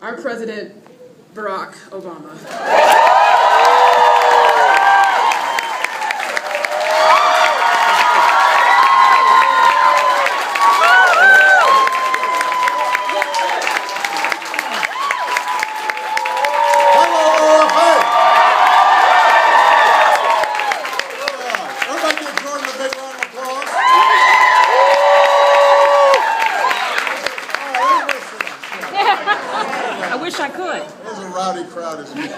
our President, Barack Obama. I wish I could. There's a rowdy crowd as usual.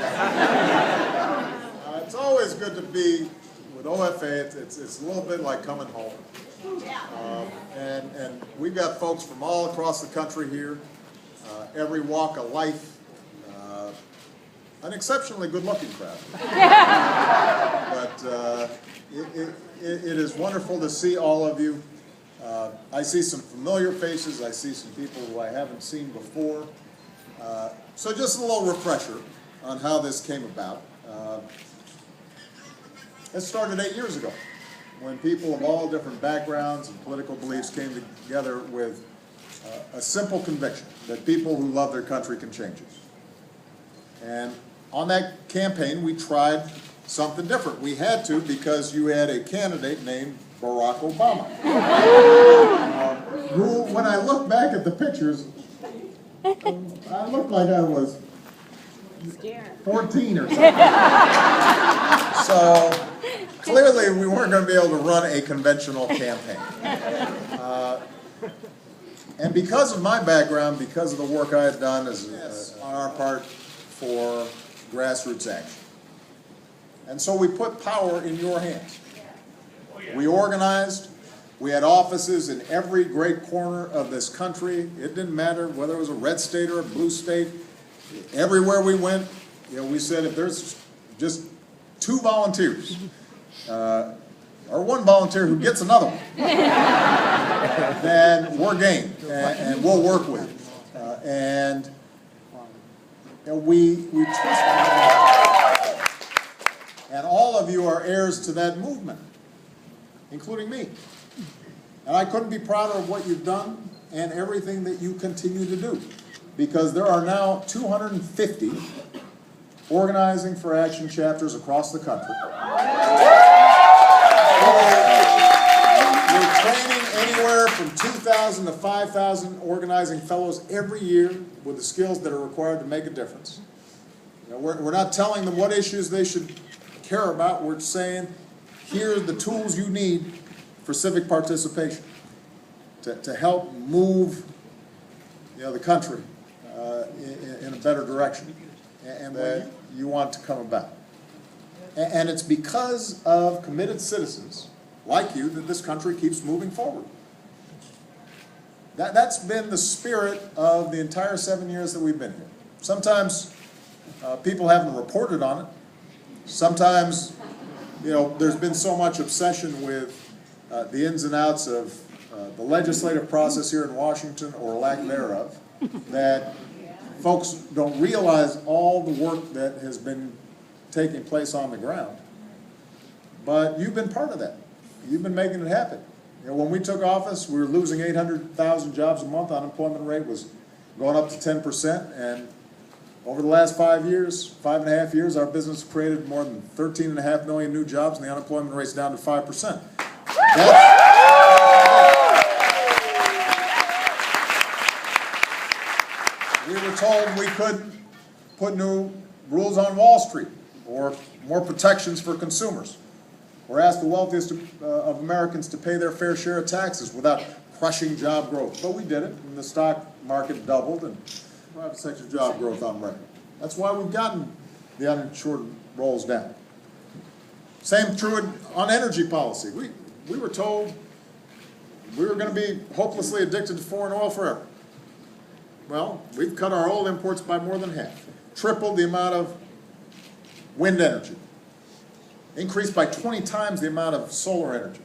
It's always good to be with OFA. It's a little bit like coming home. And we've got folks from all across the country here, every walk of life, an exceptionally good-looking crowd. But it is wonderful to see all of you. I see some familiar faces. I see some people who I haven't seen before. So just a little refresher on how this came about. It started 8 years ago when people of all different backgrounds and political beliefs came together with a simple conviction that people who love their country can change it. And on that campaign, we tried something different. We had to because you had a candidate named Barack Obama, who, when I look back at the pictures, I looked like I was 14 or something. So clearly we weren't going to be able to run a conventional campaign. And because of my background, because of the work I had done on our part for grassroots action. And so we put power in your hands. We organized. We had offices in every great corner of this country. It didn't matter whether it was a red state or a blue state. Everywhere we went, we said if there's just 2 volunteers, or 1 volunteer who gets another one, then we're game, and we'll work with it. And we trust you. And all of you are heirs to that movement, including me. And I couldn't be prouder of what you've done and everything that you continue to do, because there are now 250 organizing for action chapters across the country. We're training anywhere from 2,000 to 5,000 organizing fellows every year with the skills that are required to make a difference. We're not telling them what issues they should care about. We're saying, here are the tools you need for civic participation to help move the country in a better direction and that you want to come about. And it's because of committed citizens like you that this country keeps moving forward. That's been the spirit of the entire 7 years that we've been here. Sometimes people haven't reported on it. Sometimes there's been so much obsession with the ins and outs of the legislative process here in Washington, or lack thereof, that folks don't realize all the work that has been taking place on the ground. But you've been part of that. You've been making it happen. When we took office, we were losing 800,000 jobs a month. Unemployment rate was going up to 10%. And over the last 5 years, 5.5 years, our business created more than 13.5 million new jobs, and the unemployment rate's down to 5%. We were told we couldn't put new rules on Wall Street or more protections for consumers, or ask the wealthiest of Americans to pay their fair share of taxes without crushing job growth. But we did it, and the stock market doubled, and private sector job growth on record. That's why we've gotten the uninsured rolls down. Same true on energy policy. We were told we were going to be hopelessly addicted to foreign oil forever. Well, we've cut our oil imports by more than half, tripled the amount of wind energy, increased by 20 times the amount of solar energy,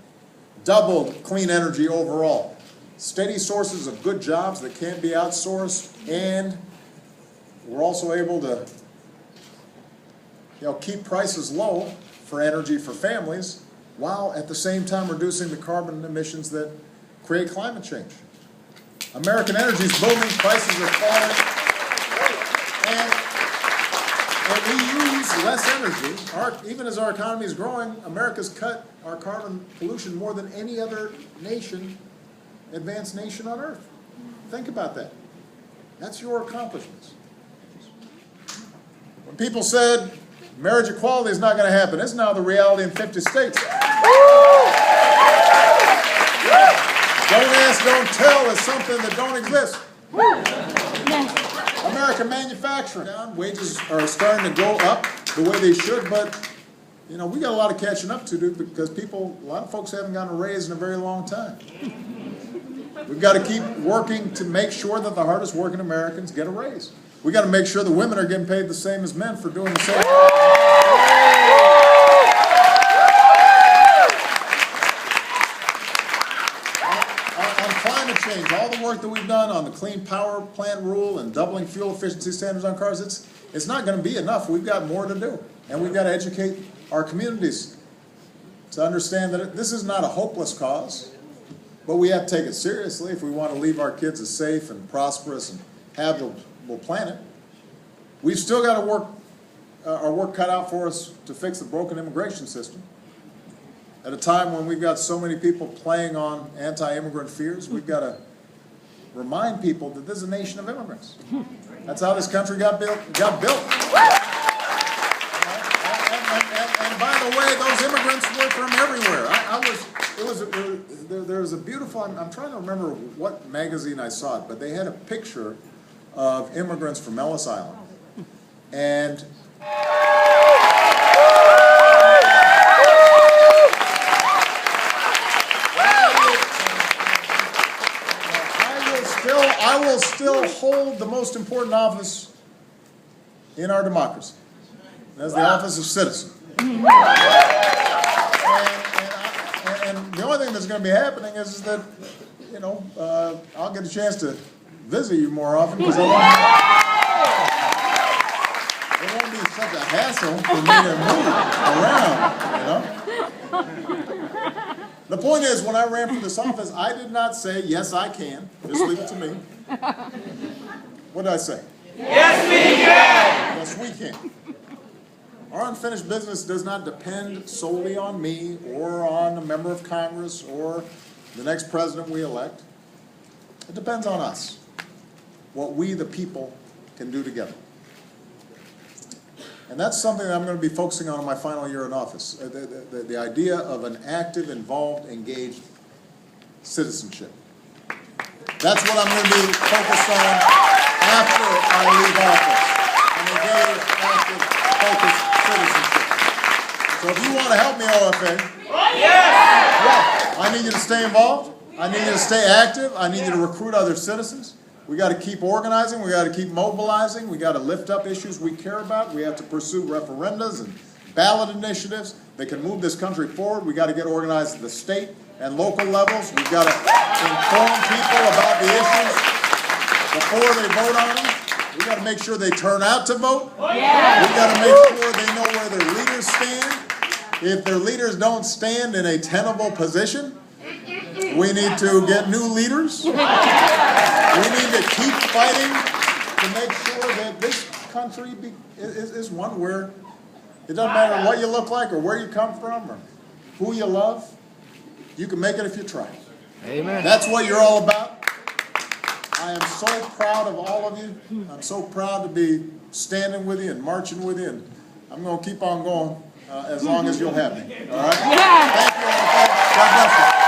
doubled clean energy overall, steady sources of good jobs that can't be outsourced, and we're also able to keep prices low for energy for families, while at the same time reducing the carbon emissions that create climate change. American energy is booming, prices are falling. And we use less energy. Even as our economy is growing, America's cut our carbon pollution more than any other nation, advanced nation on earth. Think about that. That's your accomplishments. When people said marriage equality is not going to happen, it's now the reality in 50 states. Don't ask, don't tell is something that don't exist. American manufacturing. Wages are starting to go up the way they should, but we got a lot of catching up to do because a lot of folks haven't gotten a raise in a very long time. We've got to keep working to make sure that the hardest working Americans get a raise. We've got to make sure the women are getting paid the same as men for doing the same. On climate change, all the work that we've done on the clean power plant rule and doubling fuel efficiency standards on cars, it's not going to be enough. We've got more to do. And we've got to educate our communities to understand that this is not a hopeless cause, but we have to take it seriously if we want to leave our kids a safe and prosperous and habitable planet. We've still got to our work cut out for us to fix the broken immigration system. At a time when we've got so many people playing on anti-immigrant fears, we've got to remind people that this is a nation of immigrants. That's how this country got built. And by the way, those immigrants were from everywhere. There was a beautiful, I'm trying to remember what magazine I saw it, but they had a picture of immigrants from Ellis Island. And I will still hold the most important office in our democracy. That's the office of citizen. And the only thing that's going to be happening is that, I'll get a chance to visit you more often because it won't be such a hassle for me to move around, The point is, when I ran for this office, I did not say, yes, I can. Just leave it to me. What did I say? Yes, we can! Yes, we can. Our unfinished business does not depend solely on me or on a member of Congress or the next president we elect. It depends on us, what we, the people, can do together. And that's something that I'm going to be focusing on in my final year in office, the idea of an active, involved, engaged citizenship. That's what I'm going to be focused on after I leave office, an engaged, active, focused citizenship. So if you want to help me, OFA, I need you to stay involved, I need you to stay active, I need you to recruit other citizens. We got to keep organizing, we got to keep mobilizing, we got to lift up issues we care about, we have to pursue referendums and ballot initiatives that can move this country forward. We got to get organized at the state and local levels. We've got to inform people about the issues before they vote on them. We got to make sure they turn out to vote. We got to make sure they know where their leaders stand. If their leaders don't stand in a tenable position, we need to get new leaders. We need to keep fighting to make sure that this country is one where it doesn't matter what you look like or where you come from or who you love. You can make it if you try. Amen. That's what you're all about. I am so proud of all of you. I'm so proud to be standing with you and marching with you. And I'm going to keep on going as long as you'll have me. All right? Thank you all. God bless you.